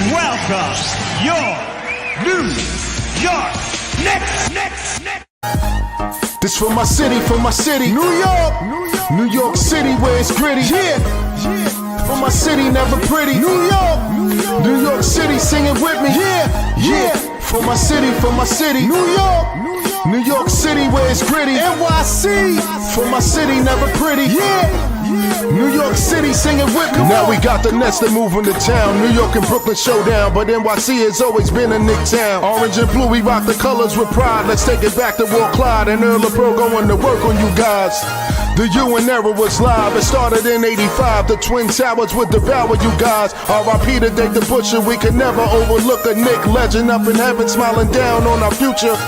welcome your New York Knicks. This for my city, New York, New York City where it's gritty. Yeah. For my city, never pretty. New York City, sing it with me. Yeah. For my city, New York City where it's gritty. NYC, for my city, never pretty. Yeah. New York City, sing it with me. Now we got the Nets that move into town. New York and Brooklyn showdown, but NYC has always been a Knick town. Orange and blue, we rock the colors with pride. Let's take it back to Walt Clyde and Earl Pro going to work on you guys. The UN era was live. It started in 85. The Twin Towers would devour you guys. R.I.P. to Dave the Butcher. We could never overlook a Knick legend up in heaven smiling down on our future.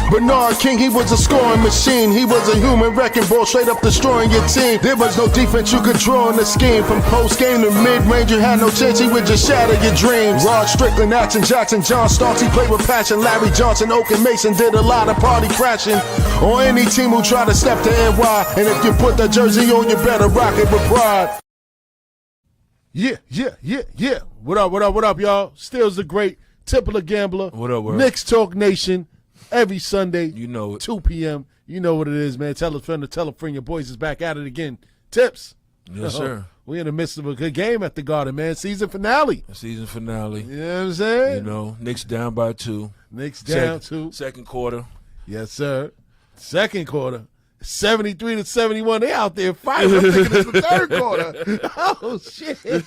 Bernard King, he was a scoring machine. He was a human wrecking ball, straight up destroying your team. There was no defense you could draw in the scheme. From post-game to mid-range, you had no chance. He would just shatter your dreams. Rod Strickland, Action Jackson, John Starks, he played with passion. Larry Johnson, Oak and Mason did a lot of party crashing. On any team who tried to step to NY. And if you put the jersey on, you better rock it with pride. Yeah. What up, y'all? Steelsdagreat, Tipple Gambler. What up, Knicks Talk Nation. Every Sunday, you know it. 2 p.m. You know what it is, man. Tell a friend to tell a friend. Your boys is back at it again. Tips. Yes, sir. We're in the midst of a good game at the Garden, man. Season finale. Season finale. You know what I'm saying? You know, Knicks down by 2. Knicks down 2. Second quarter. Yes, sir. Second quarter. 73-71. They out there fighting. I'm thinking it's the third quarter. Oh, shit. You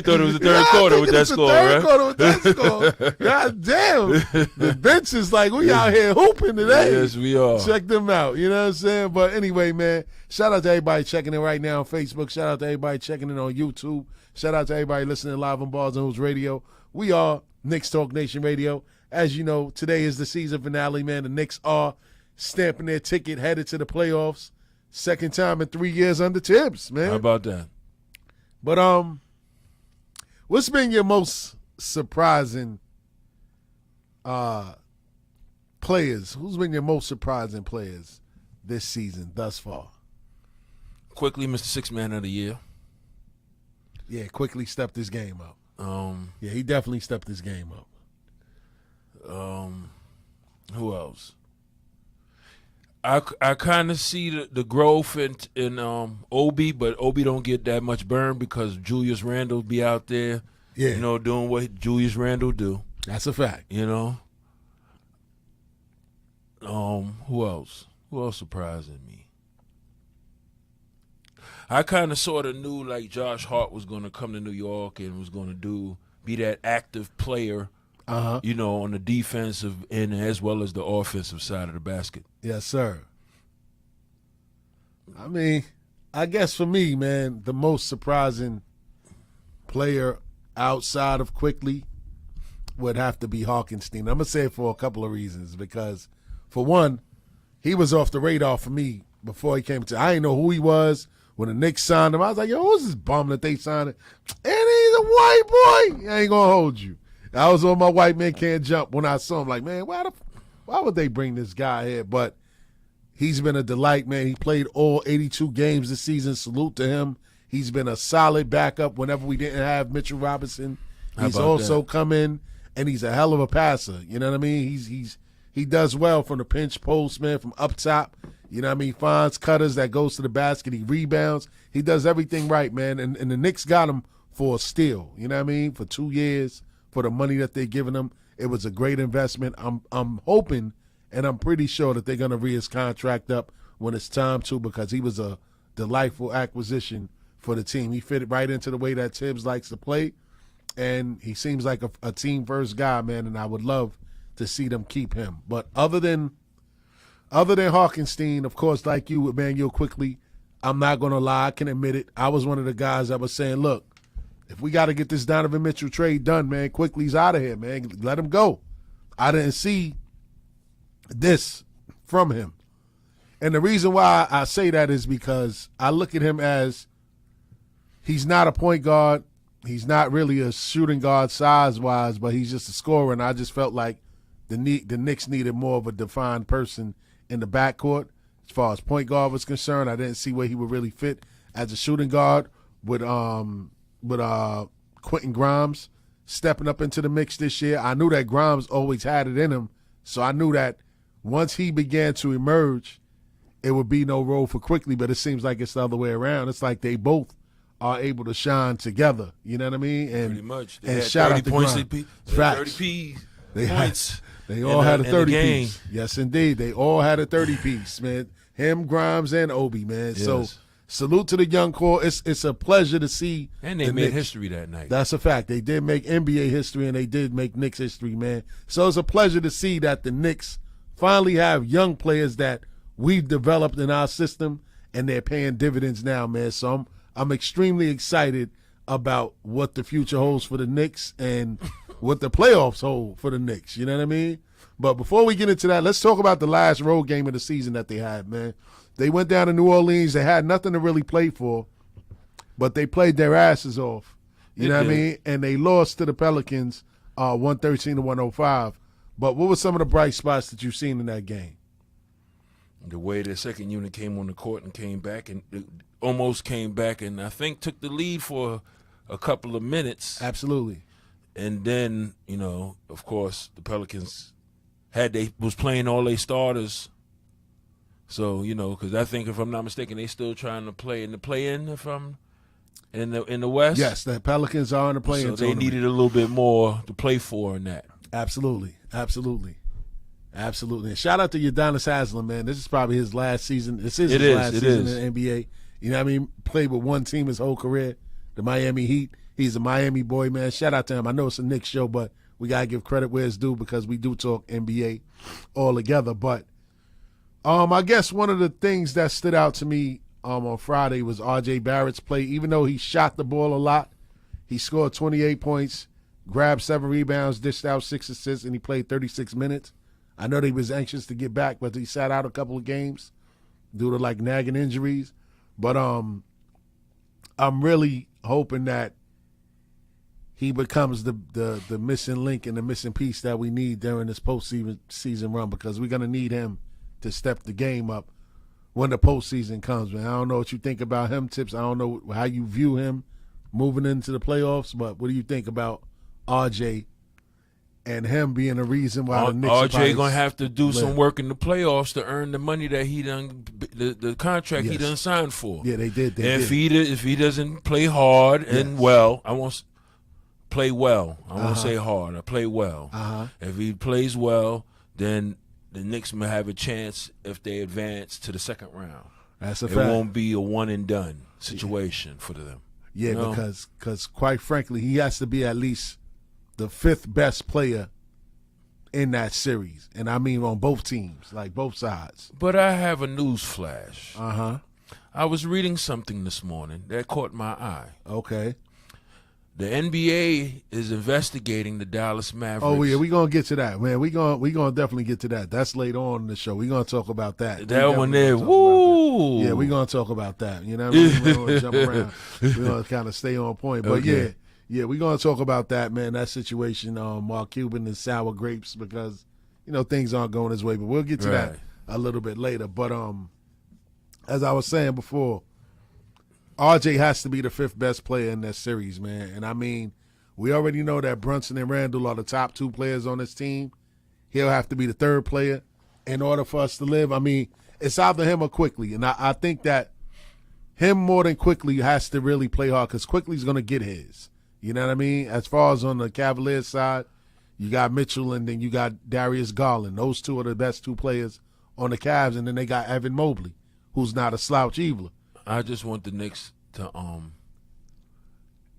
thought it was the third quarter with that score, right? Quarter with that score. God damn. The bench is like, we out here hooping today. Yes, we are. Check them out. You know what I'm saying? But anyway, man, shout out to everybody checking in right now on Facebook. Shout out to everybody checking in on YouTube. Shout out to everybody listening live on Bars and Hoops Radio. We are Knicks Talk Nation Radio. As you know, today is the season finale, man. The Knicks are stamping their ticket, headed to the playoffs. Second time in 3 years under Tibbs, man. How about that? But what's been your most surprising players? Who's been your most surprising players this season thus far? Quickly, Mr. Sixth Man of the Year. Yeah, quickly stepped his game up. Yeah, he definitely stepped his game up. Who else? I kind of see the growth in Obi, but Obi don't get that much burn because Julius Randle be out there, you know, doing what Julius Randle do. That's a fact. You know. Who else? Who else surprising me? I kind of sort of knew like Josh Hart was going to come to New York and was going to be that active player. You know, on the defensive end as well as the offensive side of the basket. Yes, sir. I mean, I guess for me, man, the most surprising player outside of Quickly would have to be Hawkinstein. I'm going to say it for a couple of reasons because, for one, he was off the radar for me before he came to – I didn't know who he was. When the Knicks signed him, I was like, yo, who's this bum that they signed him? And he's a white boy. I ain't going to hold you. I was on my white man can't jump when I saw him. Like, man, why would they bring this guy here? But he's been a delight, man. He played all 82 games this season. Salute to him. He's been a solid backup whenever we didn't have Mitchell Robinson. He's also come in, and he's a hell of a passer. You know what I mean? He does well from the pinch post, man, from up top. You know what I mean? Finds cutters that goes to the basket. He rebounds. He does everything right, man. And the Knicks got him for a steal. You know what I mean? For 2 years. For the money that they're giving him, it was a great investment. I'm hoping, and I'm pretty sure that they're going to re his contract up when it's time to because he was a delightful acquisition for the team. He fit right into the way that Tibbs likes to play, and he seems like a team-first guy, man, and I would love to see them keep him. But other than Hawkinstein, of course, like you, Emmanuel, quickly, I'm not going to lie. I can admit it. I was one of the guys that was saying, look, if we got to get this Donovan Mitchell trade done, man, quickly he's out of here, man. Let him go. I didn't see this from him. And the reason why I say that is because I look at him as he's not a point guard. He's not really a shooting guard size-wise, but he's just a scorer, and I just felt like the Knicks needed more of a defined person in the backcourt. As far as point guard was concerned, I didn't see where he would really fit as a shooting guard with Quentin Grimes stepping up into the mix this year. I knew that Grimes always had it in him, so I knew that once he began to emerge, it would be no role for Quickly, but it seems like it's the other way around. It's like they both are able to shine together. You know what I mean? And, pretty much. And shout out to points. Grimes. 30 points. They all had a 30-piece. game. Yes, indeed. They all had a 30-piece, man. Him, Grimes, and Obi, man. Yes. So salute to the young core. It's a pleasure to see. And they made history that night. That's a fact. They did make NBA history, and they did make Knicks history, man. So it's a pleasure to see that the Knicks finally have young players that we've developed in our system, and they're paying dividends now, man. So I'm extremely excited about what the future holds for the Knicks and what the playoffs hold for the Knicks. You know what I mean? But before we get into that, let's talk about the last road game of the season that they had, man. They went down to New Orleans. They had nothing to really play for, but they played their asses off. You know what I mean? And they lost to the Pelicans 113-105. But what were some of the bright spots that you've seen in that game? The way the second unit came on the court and came back and almost came back and I think took the lead for a couple of minutes. Absolutely. And then, of course, the Pelicans was playing all their starters. So, because I think if I'm not mistaken, they still trying to play in the play-in if I'm in the West. Yes, the Pelicans are in the play-in So they tournament. needed a little bit more to play for in that. Absolutely. And shout out to Udonis Haslem, man. This is probably his last season. This is his last season in the NBA. You know what I mean? Played with one team his whole career, the Miami Heat. He's a Miami boy, man. Shout out to him. I know it's a Knicks show, but we got to give credit where it's due because we do talk NBA all together. But I guess one of the things that stood out to me on Friday was R.J. Barrett's play. Even though he shot the ball a lot, he scored 28 points, grabbed 7 rebounds, dished out 6 assists, and he played 36 minutes. I know that he was anxious to get back, but he sat out a couple of games due to nagging injuries. But I'm really hoping that he becomes the missing link and the missing piece that we need during this postseason run because we're gonna need him to step the game up when the postseason comes, man. I don't know what you think about him, Tips. I don't know how you view him moving into the playoffs, but what do you think about RJ and him being a reason why the Knicks RJ gonna have to do some work in the playoffs to earn the money that he done, the contract he done signed for. Yeah, they did. If he doesn't play hard and well, I won't play well. I won't say hard. I play well. If he plays well, then the Knicks may have a chance if they advance to the second round. That's a fact. It won't be a one and done situation for them. Yeah, because quite frankly, he has to be at least the 5th best player in that series. And I mean on both teams, both sides. But I have a news flash. Uh-huh. I was reading something this morning that caught my eye. Okay. The NBA is investigating the Dallas Mavericks. Oh yeah, we're gonna get to that, man. We're gonna definitely get to that. That's later on in the show. We're gonna talk about that. That one there, woo! Yeah, we're gonna talk about that. You know what I mean? We're gonna jump around. We're gonna kind of stay on point. But Okay. yeah, we're gonna talk about that, man. That situation, Mark Cuban and sour grapes because things aren't going his way. But we'll get to that a little bit later. But as I was saying before, RJ has to be the 5th best player in that series, man. And I mean, we already know that Brunson and Randall are the top 2 players on this team. He'll have to be the 3rd player in order for us to live. I mean, it's either him or Quickly. And I think that him more than Quickly has to really play hard because Quickly's going to get his. You know what I mean? As far as on the Cavaliers side, you got Mitchell and then you got Darius Garland. Those 2 are the best 2 players on the Cavs. And then they got Evan Mobley, who's not a slouch either. I just want the Knicks to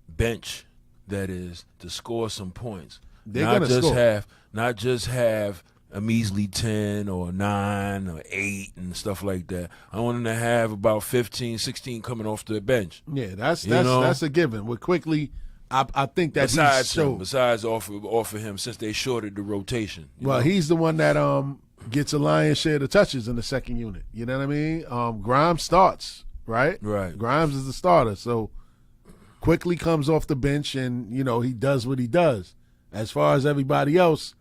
bench, that is, to score some points. Not just have a measly 10 or 9 or 8 and stuff like that. I want them to have about 15, 16 coming off the bench. Yeah, that's a given. With Quickly, I think that besides offer him since they shorted the rotation. He's the one that gets a lion's share of the touches in the second unit. You know what I mean? Grimes starts. Right. Grimes is the starter, so Quickly comes off the bench, and he does what he does. As far as everybody else,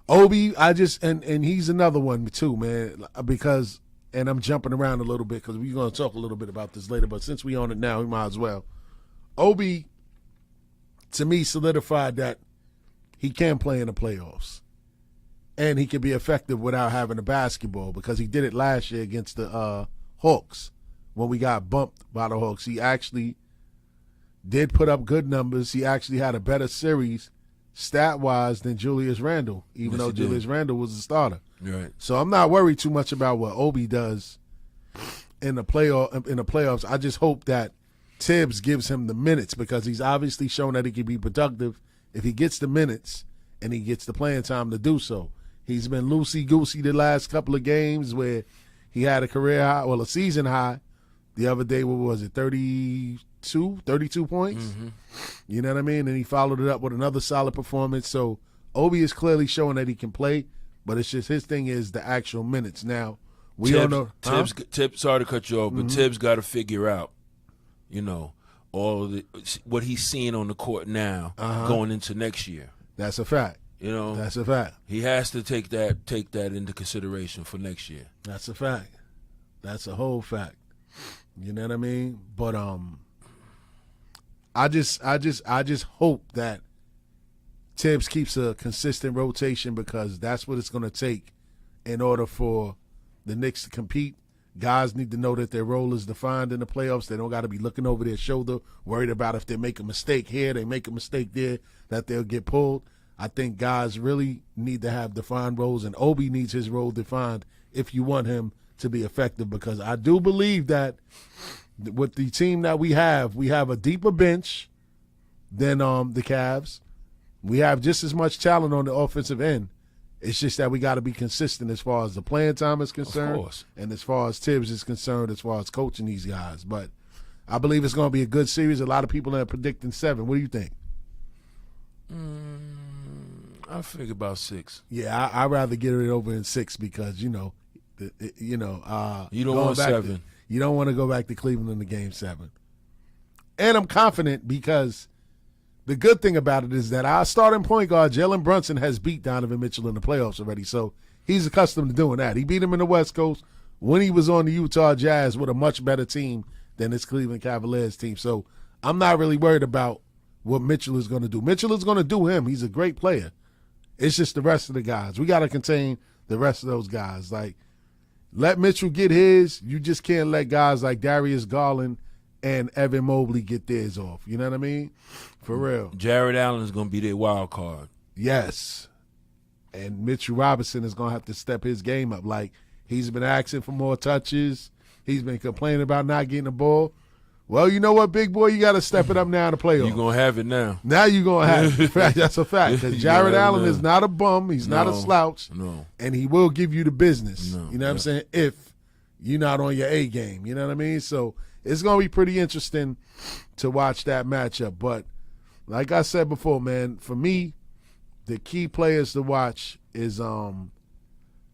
Obi, and he's another one too, man. Because I'm jumping around a little bit because we're going to talk a little bit about this later. But since we on it now, we might as well. Obi to me, solidified that he can play in the playoffs. And he can be effective without having a basketball because he did it last year against the Hawks when we got bumped by the Hawks. He actually did put up good numbers. He actually had a better series stat-wise than Julius Randle, even though Julius Randle was the starter. Right. So I'm not worried too much about what Obi does in the playoffs. I just hope that Tibbs gives him the minutes because he's obviously shown that he can be productive if he gets the minutes and he gets the playing time to do so. He's been loosey-goosey the last couple of games where he had a career high, well, a season high. The other day, what was it, 32 points? Mm-hmm. You know what I mean? And he followed it up with another solid performance. So Obi is clearly showing that he can play, but it's just his thing is the actual minutes. Now, we don't know. Tibbs, sorry to cut you off, but Tibbs got to figure out, all what he's seeing on the court now going into next year. That's a fact. That's a fact. He has to take that into consideration for next year. That's a fact. That's a whole fact. You know what I mean? But I just hope that Tibbs keeps a consistent rotation because that's what it's going to take in order for the Knicks to compete. Guys need to know that their role is defined in the playoffs. They don't got to be looking over their shoulder, worried about if they make a mistake here, they make a mistake there, that they'll get pulled. I think guys really need to have defined roles, and Obi needs his role defined if you want him to be effective because I do believe that with the team that we have a deeper bench than the Cavs. We have just as much talent on the offensive end. It's just that we got to be consistent as far as the playing time is concerned and as far as Tibbs is concerned, as far as coaching these guys. But I believe it's going to be a good series. A lot of people are predicting 7. What do you think? I figure about 6. Yeah, I'd rather get it over in 6 because, you don't want 7. You don't want to go back to Cleveland in the game 7. And I'm confident because the good thing about it is that our starting point guard, Jalen Brunson, has beat Donovan Mitchell in the playoffs already. So he's accustomed to doing that. He beat him in the West Coast when he was on the Utah Jazz with a much better team than this Cleveland Cavaliers team. So I'm not really worried about what Mitchell is going to do. Mitchell is going to do him. He's a great player. It's just the rest of the guys. We got to contain the rest of those guys. Like, let Mitchell get his. You just can't let guys like Darius Garland and Evan Mobley get theirs off. You know what I mean? For real. Jared Allen is going to be their wild card. Yes. And Mitchell Robinson is going to have to step his game up. Like, he's been asking for more touches. He's been complaining about not getting the ball. Well, you know what, big boy? You got to step it up now in the playoffs. You're going to have it now. Now you're going to have it. That's a fact. Because Jared Allen is not a bum. He's not a slouch. No. And he will give you the business. No. You know what I'm saying? If you're not on your A game. You know what I mean? So it's going to be pretty interesting to watch that matchup. But like I said before, man, for me, the key players to watch is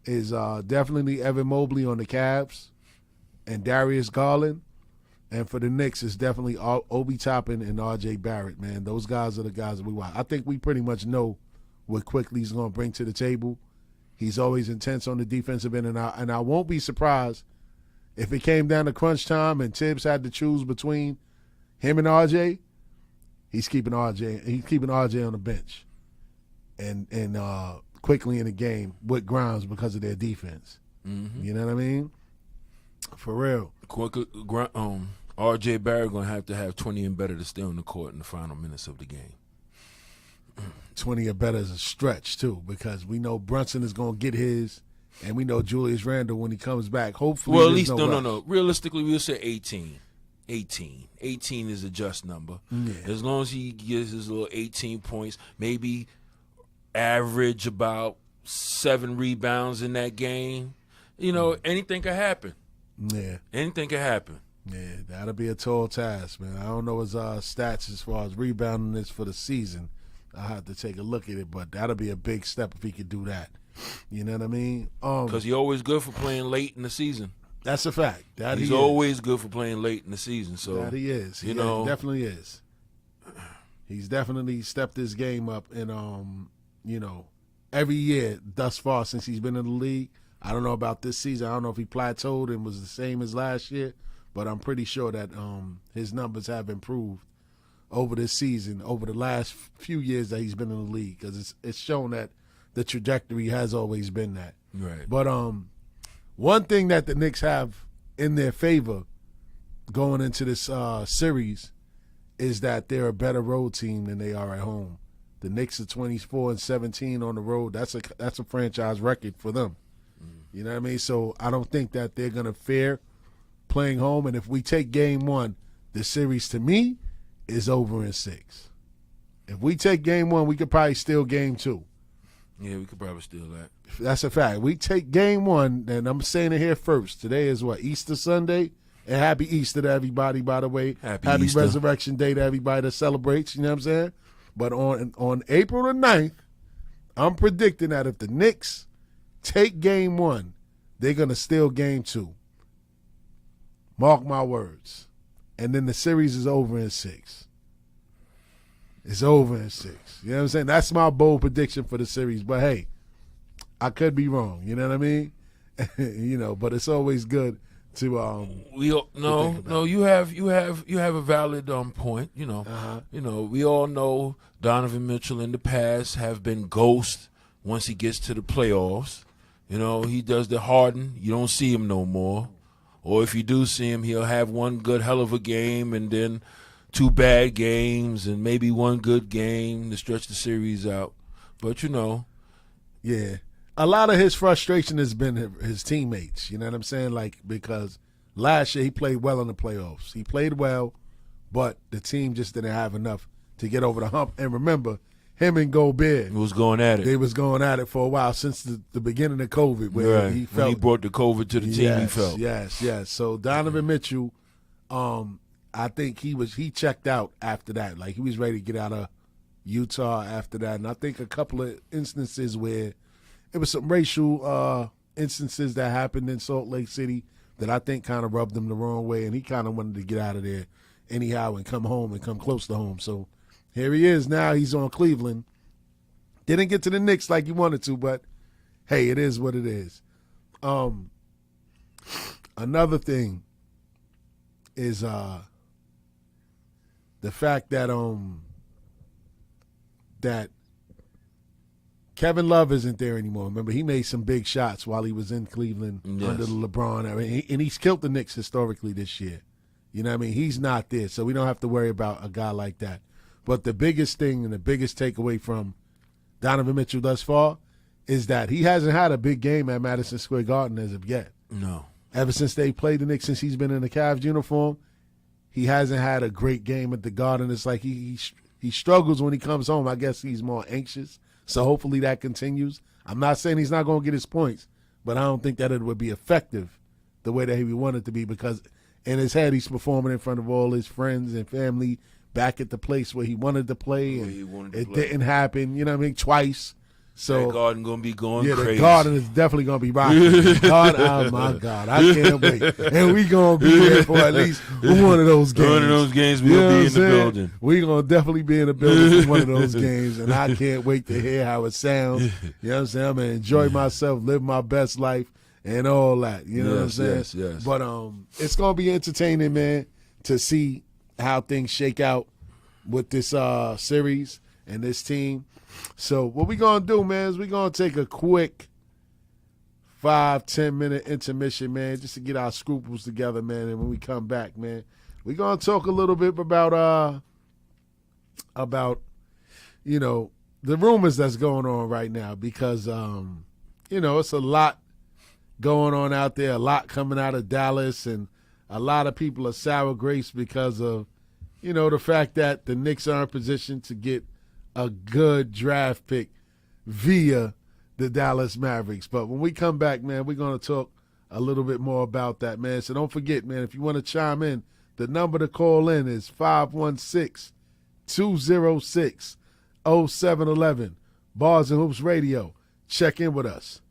definitely Evan Mobley on the Cavs and Darius Garland. And for the Knicks, it's definitely Obi Toppin and R.J. Barrett, man. Those guys are the guys that we watch. I think we pretty much know what Quickly's going to bring to the table. He's always intense on the defensive end, and I won't be surprised if it came down to crunch time and Tibbs had to choose between him and R.J., he's keeping R.J. on the bench and Quickly in the game with Grimes because of their defense. Mm-hmm. You know what I mean? For real. R.J. Barrett going to have 20 and better to stay on the court in the final minutes of the game. 20 or better is a stretch, too, because we know Brunson is going to get his, and we know Julius Randle when he comes back. Hopefully, well, at least, no. Realistically, we'll say 18. 18 is a just number. Yeah. As long as he gives his little 18 points, maybe average about 7 rebounds in that game, anything could happen. Yeah. Anything can happen. Yeah, that'll be a tall task, man. I don't know his stats as far as rebounding is for the season. I'll have to take a look at it, but that'll be a big step if he could do that. You know what I mean? Because he's always good for playing late in the season. That's a fact. He's always good for playing late in the season. So that he is. He definitely is. He's definitely stepped his game up, and every year thus far since he's been in the league. I don't know about this season. I don't know if he plateaued and was the same as last year, but I'm pretty sure that his numbers have improved over this season, over the last few years that he's been in the league, because it's shown that the trajectory has always been that. Right. But one thing that the Knicks have in their favor going into this series is that they're a better road team than they are at home. The Knicks are 24-17 on the road. That's a franchise record for them. You know what I mean? So I don't think that they're going to fare playing home. And if we take game one, the series to me is over in 6. If we take game one, we could probably steal game 2. Yeah, we could probably steal that. That's a fact. We take game one, and I'm saying it here first. Today is what, Easter Sunday? And happy Easter to everybody, by the way. Happy Easter. Resurrection Day to everybody that celebrates, you know what I'm saying? But on April the 9th, I'm predicting that if the Knicks take game one, they're going to steal game 2. Mark my words. And then the series is over in 6. It's over in 6. You know what I'm saying? That's my bold prediction for the series. But, hey, I could be wrong. You know what I mean? But it's always good to you have a valid point. We all know Donovan Mitchell in the past have been ghost once he gets to the playoffs. He does the Harden. You don't see him no more. Or if you do see him, he'll have one good hell of a game and then 2 bad games and maybe 1 good game to stretch the series out. But yeah. A lot of his frustration has been his teammates, you know what I'm saying? Because last year he played well in the playoffs. He played well, but the team just didn't have enough to get over the hump. And remember, him and Gobert was going at it. They was going at it for a while since the beginning of COVID, where right. he felt when he brought the COVID to the team. He felt yes. So Donovan Mitchell, I think he checked out after that. Like he was ready to get out of Utah after that, and I think a couple of instances where it was some racial instances that happened in Salt Lake City that I think kind of rubbed him the wrong way, and he kind of wanted to get out of there anyhow and come home and come close to home. So here he is now. He's on Cleveland. Didn't get to the Knicks like he wanted to, but hey, it is what it is. Another thing is the fact that that Kevin Love isn't there anymore. Remember, he made some big shots while he was in Cleveland under the LeBron era, and he's killed the Knicks historically this year. You know what I mean? He's not there, so we don't have to worry about a guy like that. But the biggest thing and the biggest takeaway from Donovan Mitchell thus far is that he hasn't had a big game at Madison Square Garden as of yet. No. Ever since they played the Knicks, since he's been in the Cavs uniform, he hasn't had a great game at the Garden. It's like he struggles when he comes home. I guess he's more anxious. So hopefully that continues. I'm not saying he's not going to get his points, but I don't think that it would be effective the way that he would want it to be, because in his head he's performing in front of all his friends and family back at the place where he wanted to play, and it didn't happen, you know what I mean, twice. So that Garden going to be going crazy. The Garden is definitely going to be rocking. Oh, my God. I can't wait. And we going to be there for at least one of those games. One of those games we'll be in the building. We're going to definitely be in the building for one of those games, and I can't wait to hear how it sounds. You know what I'm saying? I'm going to enjoy myself, live my best life, and all that. You know what I'm saying? Yes. But it's going to be entertaining, man, to see how things shake out with this series and this team. So what we going to do, man, is we going to take a quick 5-10 minute intermission, man, just to get our scruples together, man. And when we come back, man, we're going to talk a little bit about the rumors that's going on right now, because, it's a lot going on out there, a lot coming out of Dallas, and a lot of people are sour grapes because of, the fact that the Knicks are in position to get a good draft pick via the Dallas Mavericks. But when we come back, man, we're going to talk a little bit more about that, man. So don't forget, man, if you want to chime in, the number to call in is 516-206-0711. Bars and Hoops Radio. Check in with us.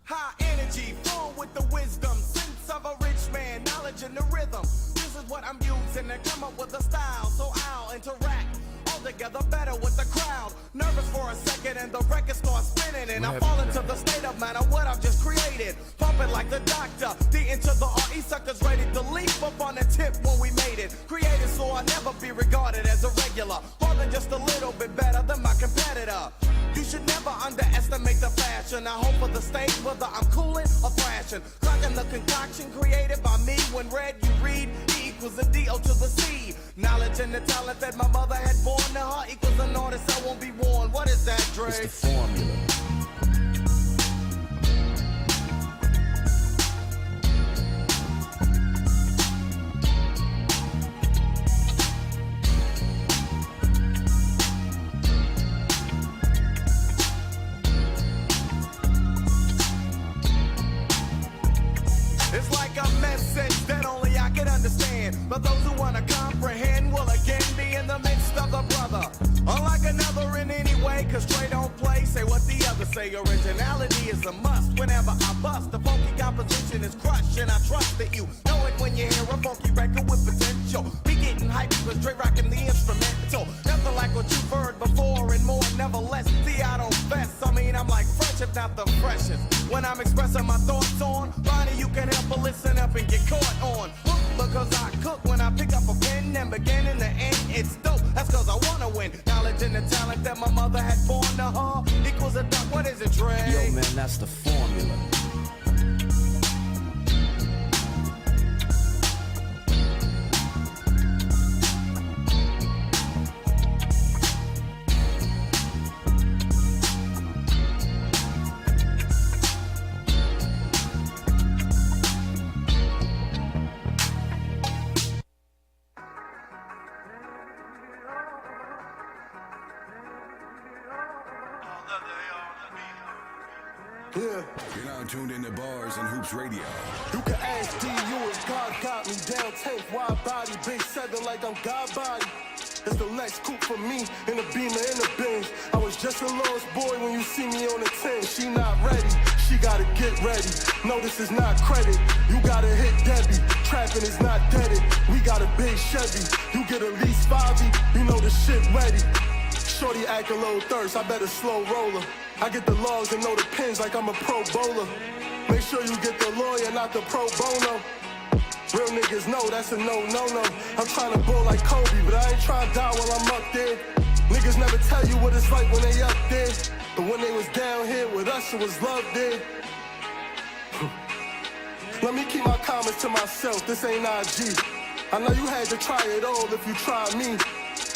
High energy, full with the wisdom, sense of a rich man, knowledge and the rhythm. This is what I'm using to come up with a style, so I'll interact together better with the crowd. Nervous for a second and the record starts spinning, and I fall into the state of mind of what I've just created. Pumping like the doctor, D into the RE suckers ready to leap up on the tip when we made it. Created so I'll never be regarded a regular, more than just a little bit better than my competitor. You should never underestimate the fashion. I hope for the stage whether I'm cooling or thrashing. Cracking the concoction created by me. When read, you read, E equals a D-O to the C. Knowledge and the talent that my mother had born to her equals an artist I won't be worn. What is that, Dre? It's the formula. It's like a message that only I can understand. But those who wanna comprehend will again be in the midst of the brother. Unlike another in any way, cause Trey don't play. Say what the others say, originality is a must. Whenever I bust, the funky composition is crushed. And I trust that you know it when you hear a funky record with potential. Be getting hyped cause Trey rocking the instrumental. Nothing like what you've heard before and more, nevertheless. See, I don't fess, I mean I'm like fresh if not the freshest. When I'm expressing my thoughts on Ronnie, you can help but listen up and get caught on. Because I cook when I pick up a pen and begin in the end, it's dope. That's cause I wanna win. Knowledge and the talent that my mother had born to her equals a duck. What is it, Dre? Yo, man, that's the formula. Yeah. You're now tuned into Bars and Hoops Radio. You can ask D, you as God got me down 10th, wide body, big 7 like I'm God body. It's the Lex coupe for me, in the Beamer, in the Benz. I was just a lost boy when you see me on the 10. She not ready, she gotta get ready. No, this is not credit, you gotta hit Debbie. Trapping is not deaded, we got a big Chevy. You get at least 5, you know the shit ready. Shorty act a little thirst, I better slow roller. I get the logs and know the pins like I'm a pro bowler. Make sure you get the lawyer, not the pro bono. Real niggas know that's a no-no-no. I'm trying to ball like Kobe, but I ain't trying to die while I'm up there. Niggas never tell you what it's like when they up there. But when they was down here with us, it was love there. Let me keep my comments to myself, this ain't IG. I know you had to try it all if you tried me.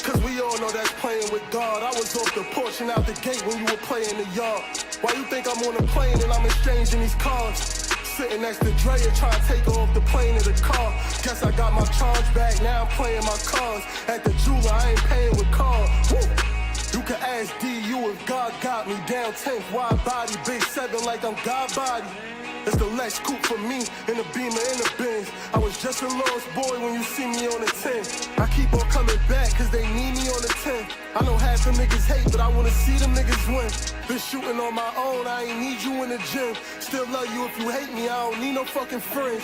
Cause we all know that's playing with God. I was off the porch and out the gate when you were playing the yard. Why you think I'm on a plane and I'm exchanging these cars? Sitting next to Drea trying to take her off the plane in the car. Guess I got my charge back, now I'm playing my cards. At the jeweler, I ain't paying with cards. Woo! You can ask D, you if God got me down 10th, wide body, big 7 like I'm God body. It's the Lex coupe for me, in the Beamer, in the Benz. I was just a lost boy when you see me on the 10. I keep on coming back, cause they need me on the 10. I know half the niggas hate, but I wanna see them niggas win. Been shooting on my own, I ain't need you in the gym. Still love you if you hate me, I don't need no fucking friends.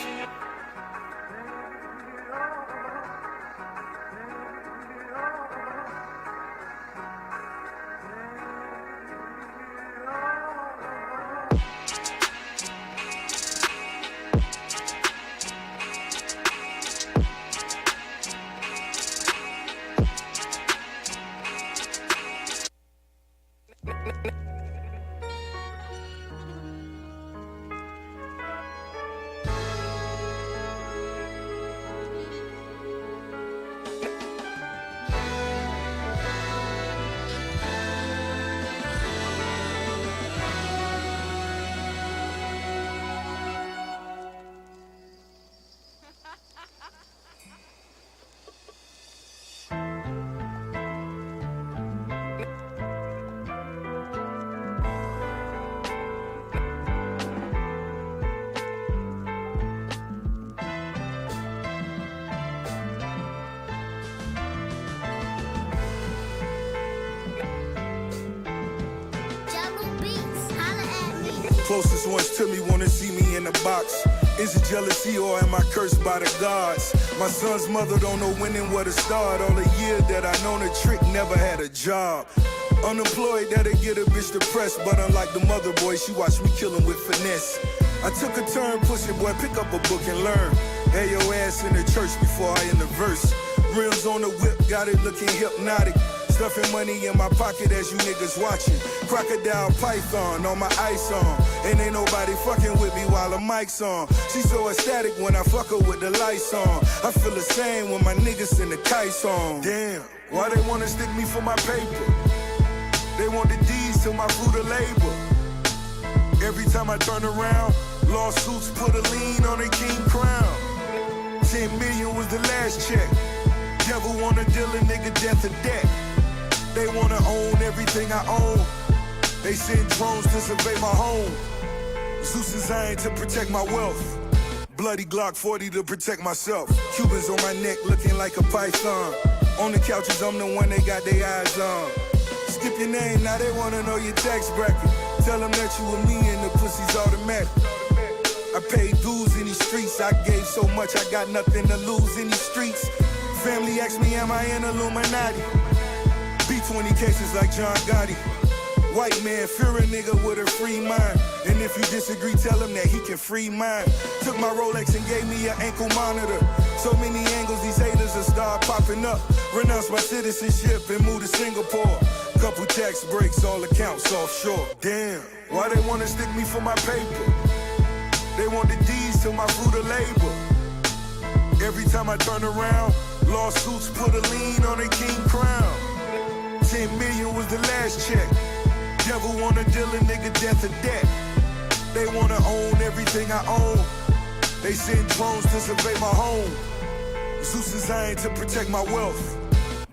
Closest ones to me wanna see me in the box. Is it jealousy or am I cursed by the gods? My son's mother don't know when and where to start. All the years that I known a trick, never had a job. Unemployed, that'll get a bitch depressed. But unlike the mother boy, she watched me kill him with finesse. I took a turn pushing, boy, pick up a book and learn. Had your ass in the church before I in the verse. Rims on the whip, got it looking hypnotic. Stuffing money in my pocket as you niggas watching. Crocodile Python on my ice on. And ain't nobody fucking with me while the mic's on. She's so ecstatic when I fuck her with the lights on. I feel the same when my niggas in the kites on. Damn, why they wanna stick me for my paper? They want the D's to my fruit of labor. Every time I turn around, lawsuits put a lien on a king crown. 10 million was the last check. Devil wanna deal a nigga death or debt. They wanna own everything I own. They send drones to survey my home. Zeus designed to protect my wealth. Bloody Glock 40 to protect myself. Cubans on my neck looking like a python. On the couches, I'm the one they got their eyes on. Skip your name, now they wanna know your tax bracket. Tell them that you and me and the pussy's automatic. I paid dues in these streets. I gave so much, I got nothing to lose in these streets. Family asked me, am I an Illuminati? B20 cases like John Gotti. White man, fear a nigga with a free mind. And if you disagree, tell him that he can free mine. Took my Rolex and gave me an ankle monitor. So many angles, these haters will start popping up. Renounce my citizenship and move to Singapore. Couple tax breaks, all accounts offshore. Damn, why they wanna stick me for my paper? They want the D's to my fruit of labor. Every time I turn around, lawsuits put a lien on a king crown. 10 million was the last check. Devil wanna deal a nigga death or debt. They wanna own everything I own. They send drones to survey my home. Zeus designed to protect my wealth.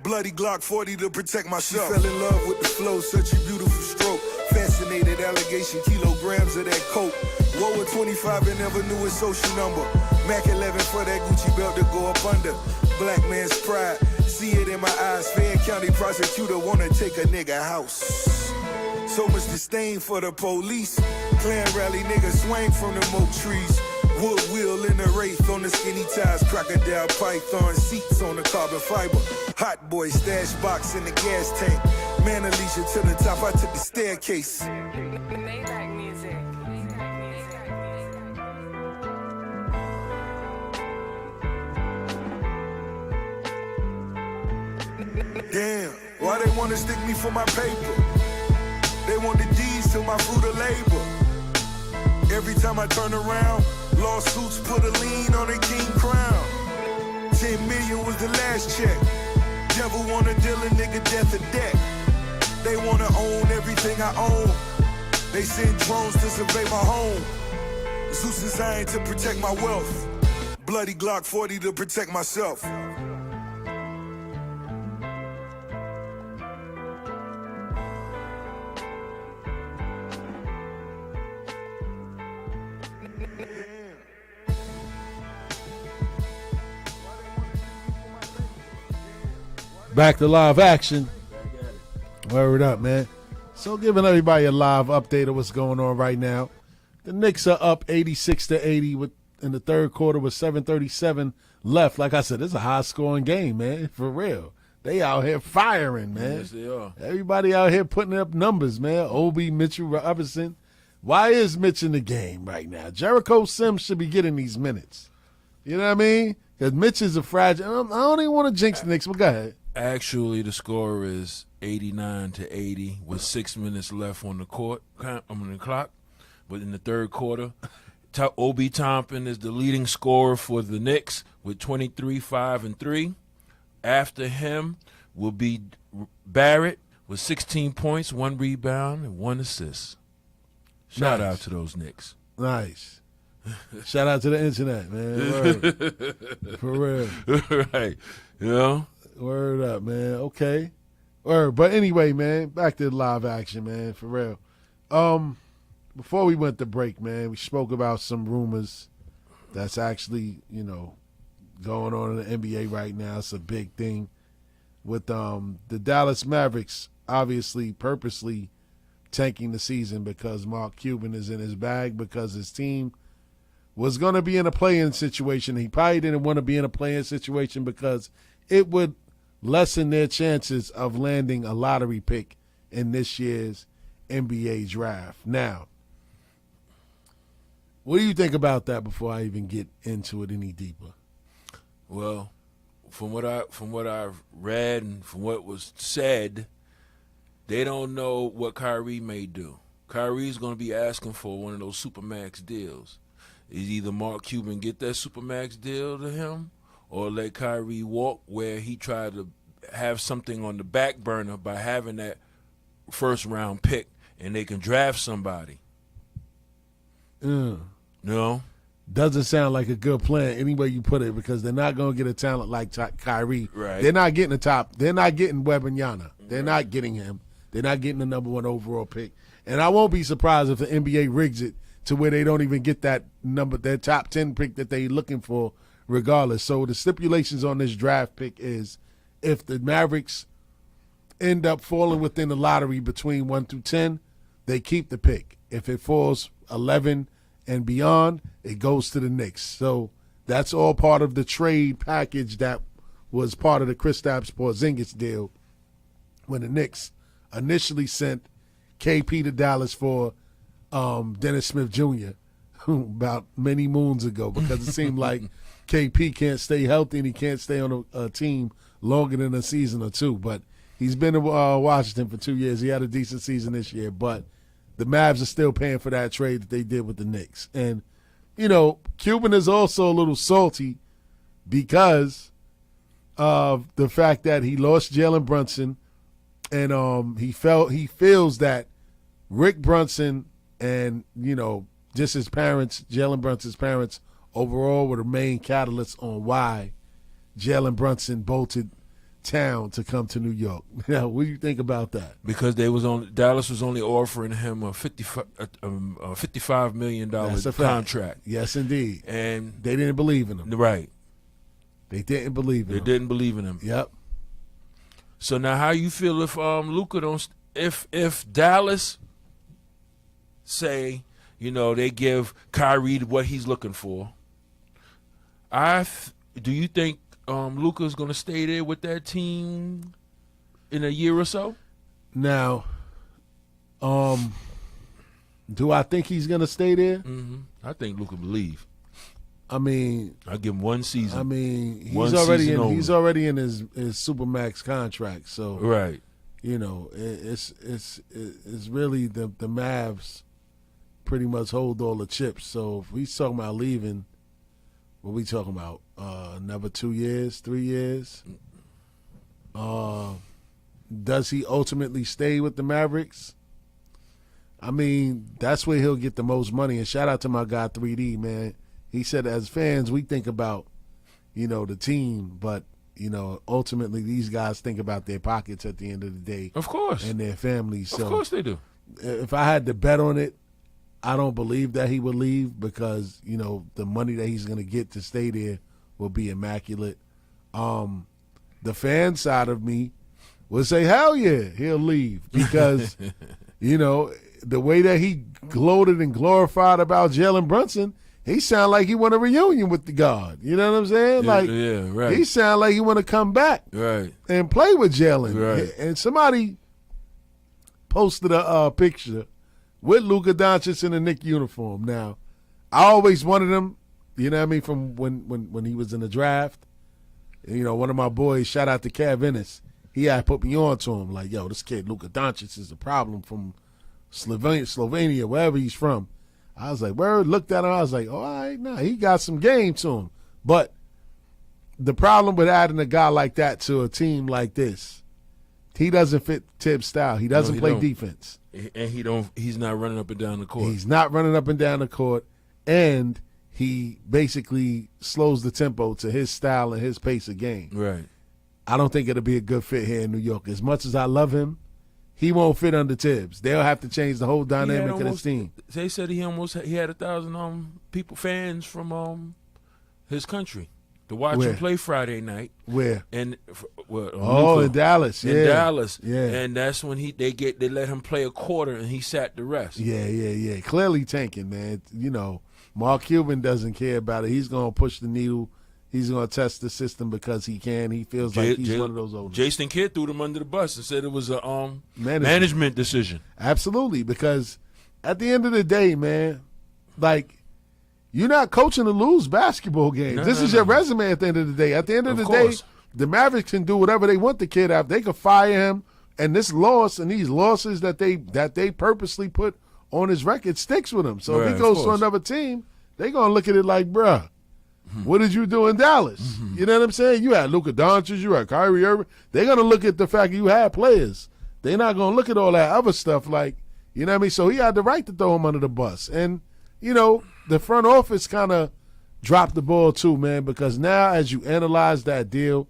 Bloody Glock 40 to protect myself. She fell in love with the flow, such a beautiful stroke. Fascinated allegation, kilograms of that coke. Whoa, at 25 and never knew his social number. Mac 11 for that Gucci belt to go up under. Black man's pride, see it in my eyes. Fayette County prosecutor wanna take a nigga house. So much disdain for the police. Clan rally niggas swang from the oak trees. Wood wheel in the wraith on the skinny ties. Crocodile Python seats on the carbon fiber. Hot boy stash box in the gas tank. Man Alicia to the top, I took the staircase. Maybach music. Damn, why they wanna stick me for my paper? They want the D's to my fruit of labor. Every time I turn around, lawsuits put a lien on a king crown. 10 million was the last check. Devil wanna deal a nigga death or debt. They wanna own everything I own. They send drones to survey my home. Zeus designed to protect my wealth. Bloody Glock 40 to protect myself. Back to live action. Word up, man. So giving everybody a live update of what's going on right now. The Knicks are up 86-80 in the third quarter with 7:37 left. Like I said, it's a high-scoring game, man, for real. They out here firing, man. Yes, they are. Everybody out here putting up numbers, man. Obi, Mitchell Robinson. Why is Mitch in the game right now? Jericho Sims should be getting these minutes. You know what I mean? Because Mitch is a fragile. I don't even want to jinx the Knicks, but go ahead. Actually, the score is 89-80 with 6 minutes left on the clock. But in the third quarter, Obi Toppin is the leading scorer for the Knicks with 23, 5, and 3. After him will be Barrett with 16 points, 1 rebound, and 1 assist. Shout out to those Knicks. Nice. Shout out to the internet, man. Word. For real. Right. You know? Word up, man. Okay. Word. But anyway, man, back to the live action, man, for real. Before we went to break, man, we spoke about some rumors that's actually, going on in the NBA right now. It's a big thing with the Dallas Mavericks obviously purposely tanking the season because Mark Cuban is in his bag because his team was going to be in a play-in situation. He probably didn't want to be in a play-in situation because it would lessen their chances of landing a lottery pick in this year's NBA draft. Now, what do you think about that before I even get into it any deeper? Well, from what I've read and from what was said, they don't know what Kyrie may do. Kyrie's going to be asking for one of those Supermax deals. Is either Mark Cuban get that Supermax deal to him, or let Kyrie walk, where he tried to have something on the back burner by having that first round pick, and they can draft somebody. No. Doesn't sound like a good plan any way you put it, because they're not going to get a talent like Kyrie. Right. They're not getting the top. They're not getting Wembanyama. They're not getting him. They're not getting the number 1 overall pick. And I won't be surprised if the NBA rigs it to where they don't even get that their top 10 pick that they're looking for regardless. So the stipulations on this draft pick is, if the Mavericks end up falling within the lottery between 1 through 10, they keep the pick. If it falls 11 and beyond, it goes to the Knicks. So that's all part of the trade package that was part of the Kristaps Porzingis deal when the Knicks initially sent KP to Dallas for Dennis Smith Jr. about many moons ago, because it seemed like KP can't stay healthy and he can't stay on a team longer than a season or two. But he's been in Washington for 2 years. He had a decent season this year, but the Mavs are still paying for that trade that they did with the Knicks. And, Cuban is also a little salty because of the fact that he lost Jalen Brunson, and he feels that Rick Brunson and, just his parents, Jalen Brunson's parents, overall were the main catalysts on why Jalen Brunson bolted town to come to New York. Now, what do you think about that? Because Dallas was only offering him a $55 million contract. Yes, indeed. And they didn't believe in him. Right. They didn't believe in him. They didn't believe in him. Yep. So now, how you feel if Luka don't? If Dallas say, they give Kyrie what he's looking for, do you think Luka's going to stay there with that team in a year or so? Now, do I think he's going to stay there? Mm-hmm. I think Luka will leave. I mean, I'll give him one season. I mean, he's already in his Supermax contract, so right. It's really the Mavs pretty much hold all the chips. So if we talking about leaving, what we talking about? Another 2 years, 3 years? Does he ultimately stay with the Mavericks? I mean, that's where he'll get the most money. And shout out to my guy 3D, man. He said, as fans, we think about, the team, but, ultimately these guys think about their pockets at the end of the day. Of course. And their families. So of course they do. If I had to bet on it, I don't believe that he would leave, because, the money that he's going to get to stay there will be immaculate. The fan side of me would say, hell yeah, he'll leave, because, the way that he gloated and glorified about Jalen Brunson, he sound like he want a reunion with the God. You know what I'm saying? Yeah, right. He sound like he want to come back and play with Jalen. Right. And somebody posted a picture with Luka Doncic in a Knicks uniform. Now, I always wanted him, from when he was in the draft. One of my boys, shout out to Cav Ennis, he had put me on to him, like, yo, this kid Luka Doncic is a problem from Slovenia, wherever he's from. I was like, word, looked at him, I was like, all right, nah, he got some game to him. But the problem with adding a guy like that to a team like this, he doesn't fit Tibbs' style. He doesn't play defense. And he's not running up and down the court. He's not running up and down the court, and he basically slows the tempo to his style and his pace of game. Right. I don't think it'll be a good fit here in New York. As much as I love him, he won't fit under Tibbs. They'll have to change the whole dynamic of this team. They said he had 1,000 fans from his country to watch him play Friday night. Where? And in Dallas. In Dallas. Yeah. And that's when they let him play a quarter and he sat the rest. Yeah. Clearly tanking, man. Mark Cuban doesn't care about it. He's going to push the needle. He's going to test the system because he can. He feels like he's one of those owners. Jason Kidd threw them under the bus and said it was a management decision. Absolutely, because at the end of the day, man, you're not coaching to lose basketball games. This is your resume at the end of the day. At the end of the day, the Mavericks can do whatever they want the kid after. They could fire him, and this loss and these losses that they purposely put on his record sticks with him. So if he goes to another team, they gonna look at it like, bruh, what did you do in Dallas? You know what I'm saying? You had Luka Doncic, you had Kyrie Irving. They're gonna look at the fact that you had players. They're not gonna look at all that other stuff like, you know what I mean? So he had the right to throw him under the bus. And, you know, the front office kind of dropped the ball too, man, because now as you analyze that deal,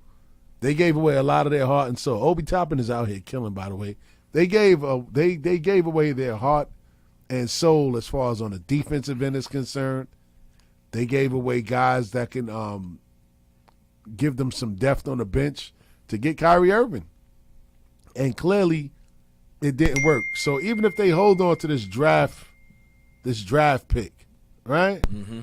they gave away a lot of their heart and soul. Obi Toppin is out here killing, by the way. They gave away their heart and soul as far as on the defensive end is concerned. They gave away guys that can give them some depth on the bench to get Kyrie Irving. And clearly it didn't work. So even if they hold on to this draft pick, right? Mm-hmm.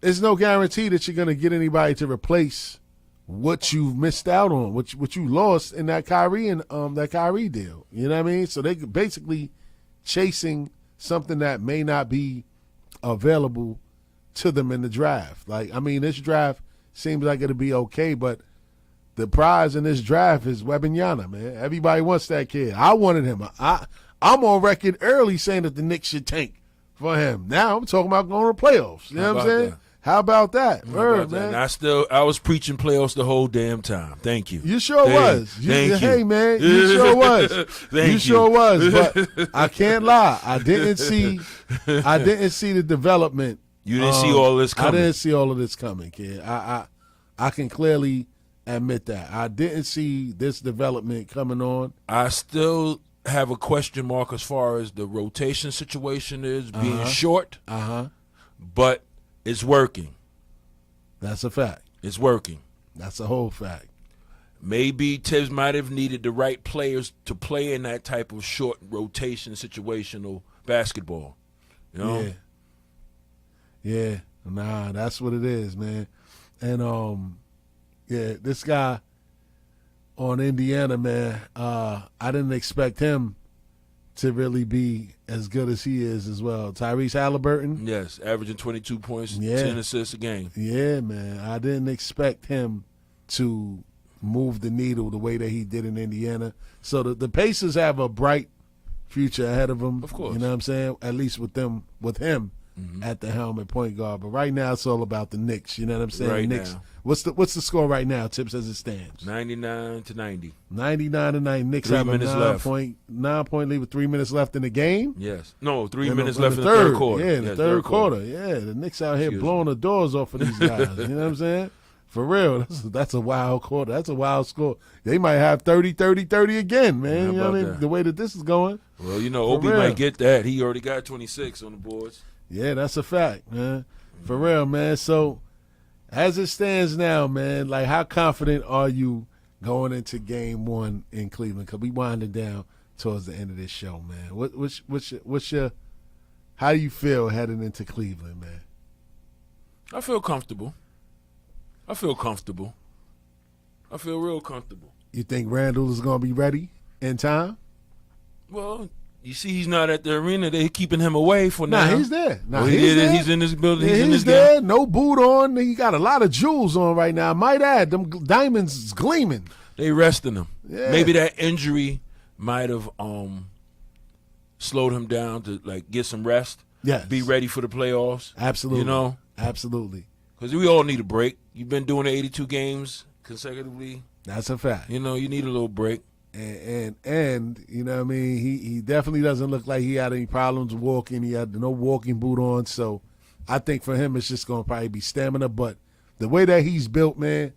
There's no guarantee that you're going to get anybody to replace what you've missed out on, what you lost in that Kyrie and that Kyrie deal. You know what I mean? So they basically chasing something that may not be available to them in the draft. Like, I mean, this draft seems like it'll be okay, but the prize in this draft is Wembanyama, man. Everybody wants that kid. I wanted him. I'm on record early saying that the Knicks should tank for him. Now I'm talking about going to playoffs. You know what I'm saying? That? How about that? Man. I was preaching playoffs the whole damn time. Thank you. You sure was. Thank you. Hey, man, you sure was. You sure was. But I can't lie. I didn't see the development. You didn't see all this coming. I didn't see all of this coming, kid. I can clearly admit that. I didn't see this development coming on. I still have a question mark as far as the rotation situation is being short. But it's working. That's a fact. It's working. That's a whole fact. Maybe Tibbs might have needed the right players to play in that type of short rotation situational basketball. You know? Yeah. Nah, that's what it is, man. And this guy on Indiana, man, I didn't expect him to really be as good as he is as well. Tyrese Halliburton. Yes, averaging 22 points, 10 assists a game. Yeah, man. I didn't expect him to move the needle the way that he did in Indiana. So the Pacers have a bright future ahead of them. Of course. You know what I'm saying? At least with him at the helm at point guard. But right now it's all about the Knicks. You know what I'm saying? Right Knicks. now. What's the score right now, Tips, as it stands? 99-90. 99-90. Knicks 3 have a minutes left. 9-point lead with 3 minutes left in the game. Yes. No, 3 minutes left in the third third quarter. Yeah, in the third quarter. Yeah, the Knicks out here blowing the doors off of these guys. You know what I'm saying? For real, that's a wild quarter. That's a wild score. They might have 30-30-30 again, man. You know what I mean? The way that this is going. Well, you know, Obi might get that. He already got 26 on the boards. Yeah, that's a fact, man. For real, man. So, as it stands now, man, like, how confident are you going into Game 1 in Cleveland? Because we winding down towards the end of this show, man. What's your how do you feel heading into Cleveland, man? I feel comfortable. I feel real comfortable. You think Randall is going to be ready in time? Well, you see he's not at the arena. They're keeping him away for now. Nah, he's there. He's in this building. Yeah, he's in this there. game. No boot on. He got a lot of jewels on right now. I might add, them diamonds is gleaming. They resting him. Yeah. Maybe that injury might have slowed him down to like get some rest. Yes. Be ready for the playoffs. Absolutely. You know? Absolutely. Because we all need a break. You've been doing the 82 games consecutively. That's a fact. You know, you need a little break. And you know what I mean? He definitely doesn't look like he had any problems walking. He had no walking boot on. So I think for him it's just going to probably be stamina. But the way that he's built, man,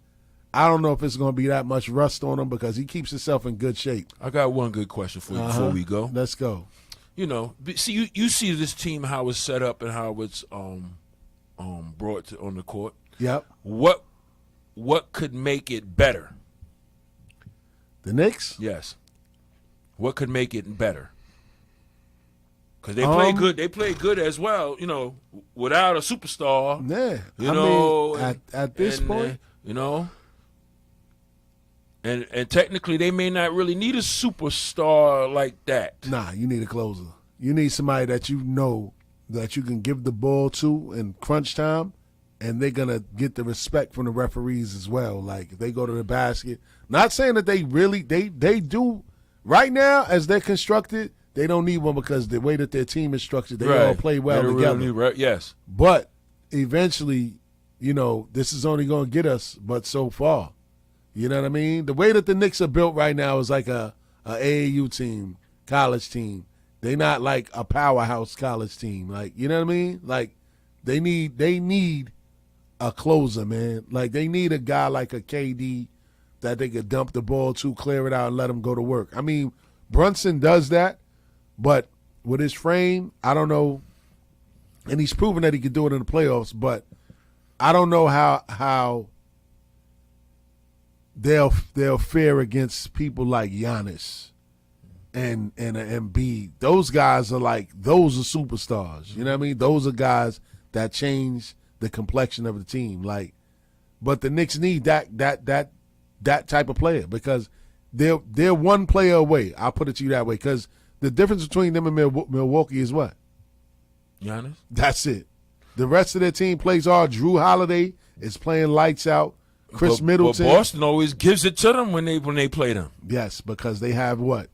I don't know if it's going to be that much rust on him because he keeps himself in good shape. I got one good question for you before we go. Let's go. You know, see, you see this team, how it's set up and how it's brought on the court. Yep. What could make it better? The Knicks? Yes. What could make it better? Because they play good. They play good as well, you know, without a superstar. Yeah. You know, mean, at this point. You know. And technically they may not really need a superstar like that. Nah, you need a closer. You need somebody that you know that you can give the ball to in crunch time and they're gonna get the respect from the referees as well. Like if they go to the basket, not saying that they really they do right now as they're constructed. They don't need one because the way that their team is structured, they all play well together. Really, yes, but eventually, this is only going to get us but so far. You know what I mean? The way that the Knicks are built right now is like a AAU team, college team. They not like a powerhouse college team. Like, you know what I mean? Like they need a closer, man. Like they need a guy like a KD that they could dump the ball to, clear it out, and let him go to work. I mean, Brunson does that, but with his frame, I don't know. And he's proven that he can do it in the playoffs, but I don't know how they'll fare against people like Giannis and Embiid. Those guys are those are superstars. You know what I mean? Those are guys that change the complexion of the team. But the Knicks need that type of player because they're one player away. I'll put it to you that way because the difference between them and Milwaukee is what? Giannis. That's it. The rest of their team plays hard. Drew Holiday is playing lights out. Chris Middleton. But Boston always gives it to them when they play them. Yes, because they have what?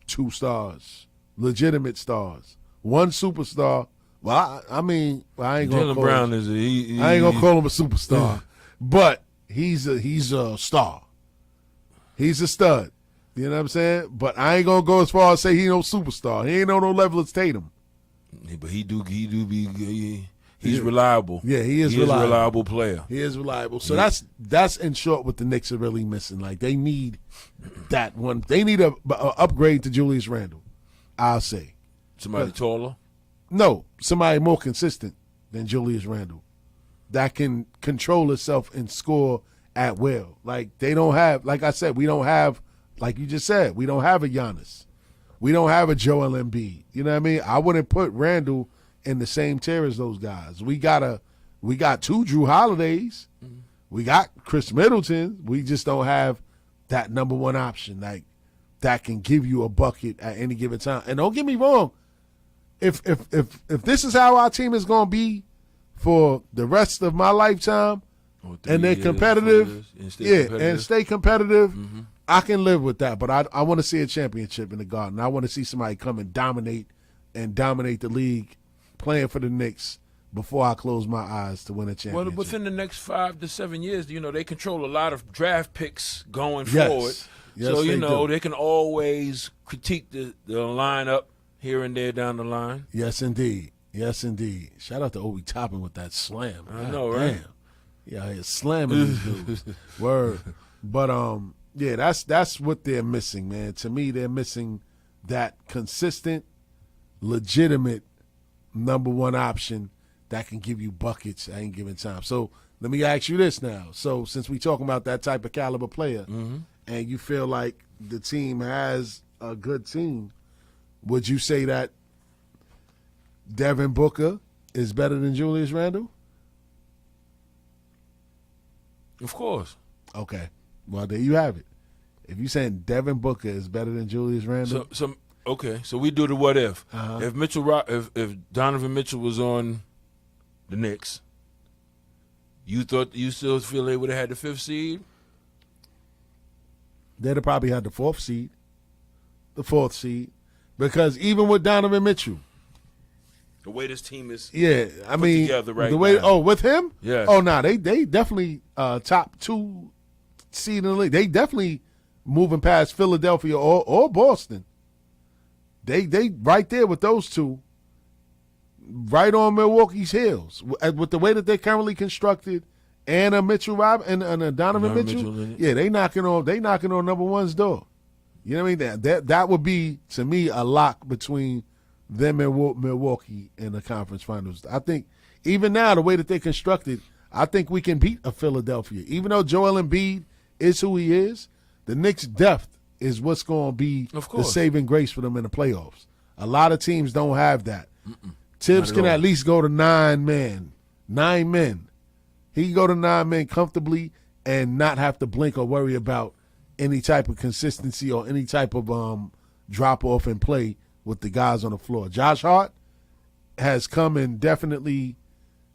2 stars, legitimate stars. One superstar. Well, I ain't gonna Jaylen call Brown him. I ain't gonna call him a superstar, but he's a star. He's a stud. You know what I'm saying? But I ain't gonna go as far as say he no superstar. He ain't on no level as Tatum. Yeah, but he do be. He's reliable. Yeah, he is reliable. He's a reliable player. He is reliable. So that's in short what the Knicks are really missing. Like they need that one. They need a upgrade to Julius Randle. I'll say Somebody taller. No, somebody more consistent than Julius Randle that can control itself and score at will. Like they don't have. Like I said, we don't have. Like you just said, we don't have a Giannis. We don't have a Joel Embiid. You know what I mean? I wouldn't put Randle in the same tier as those guys. We got 2 Drew Holidays. Mm-hmm. We got Chris Middleton. We just don't have that number one option that can give you a bucket at any given time. And don't get me wrong, if this is how our team is going to be for the rest of my lifetime, and they're competitive, and stay competitive, mm-hmm. I can live with that. But I want to see a championship in the Garden. I want to see somebody come and dominate the league playing for the Knicks before I close my eyes to win a championship. Well, within the next 5 to 7 years, they control a lot of draft picks going forward. Yes, so, they can always critique the lineup here and there down the line. Yes, indeed. Yes, indeed. Shout out to Obi Toppin with that slam. I know, right? Damn. Yeah, he's slamming these dudes. Word. But, yeah, that's what they're missing, man. To me, they're missing that consistent, legitimate number one option that can give you buckets at any given time. So let me ask you this now. So since we talking about that type of caliber player, mm-hmm. and you feel like the team has a good team, would you say that Devin Booker is better than Julius Randle? Of course. Okay. Well, there you have it. If you're saying Devin Booker is better than Julius Randle. So we do the what if. Uh-huh. If Donovan Mitchell was on the Knicks, you still feel they would have had the 5th seed? They'd have probably had the 4th seed, the 4th seed, because even with Donovan Mitchell, the way this team is together right the way now. With him? Yeah. Oh, no, they definitely top 2 seed in the league. They definitely moving past Philadelphia or Boston. They right there with those 2, right on Milwaukee's heels. With the way that they're currently constructed, and a Mitchell and a Donovan Mitchell, they knocking on number one's door. You know what I mean? That would be, to me, a lock between them and Milwaukee in the conference finals. I think even now, the way that they're constructed, I think we can beat a Philadelphia. Even though Joel Embiid is who he is, the Knicks' depth is what's going to be the saving grace for them in the playoffs. A lot of teams don't have that. Tibbs can at least go to 9 men. He can go to 9 men comfortably and not have to blink or worry about any type of consistency or any type of drop-off in play with the guys on the floor. Josh Hart has come and definitely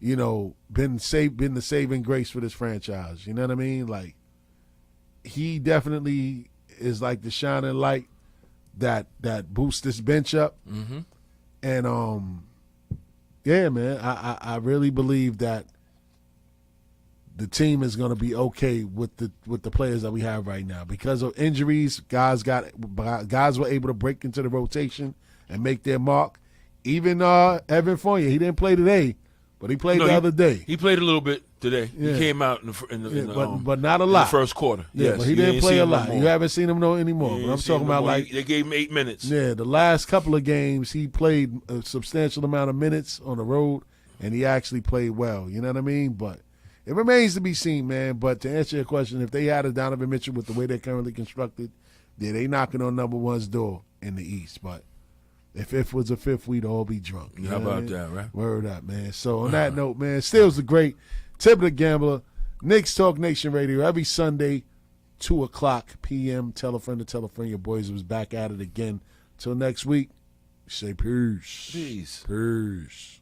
been the saving grace for this franchise. You know what I mean? Like, he definitely is like the shining light that boosts this bench up. Mm-hmm. And yeah, man, I really believe that the team is going to be okay with the players that we have right now. Because of injuries, guys were able to break into the rotation and make their mark. Even Evan Fournier, he didn't play today, but he played the other day. He played a little bit today. Yeah. He came out but not a lot. In the first quarter. Yeah, yes, but he didn't play a lot. No You haven't seen him anymore. But I'm talking about like they gave him 8 minutes. Yeah, the last couple of games he played a substantial amount of minutes on the road, and he actually played well. You know what I mean? But it remains to be seen, man. But to answer your question, if they had a Donovan Mitchell with the way they're currently constructed, yeah, they knocking on number one's door in the East. But if it was a fifth, we'd all be drunk. You How know what I about mean? that, right? Word up, man. So on that note, man, Steelsdagreat, Tip of the Gambler, Knicks Talk Nation Radio every Sunday, 2:00 p.m. Tell a friend to tell a friend. Your boys was back at it again. Till next week, say peace. Peace. Peace.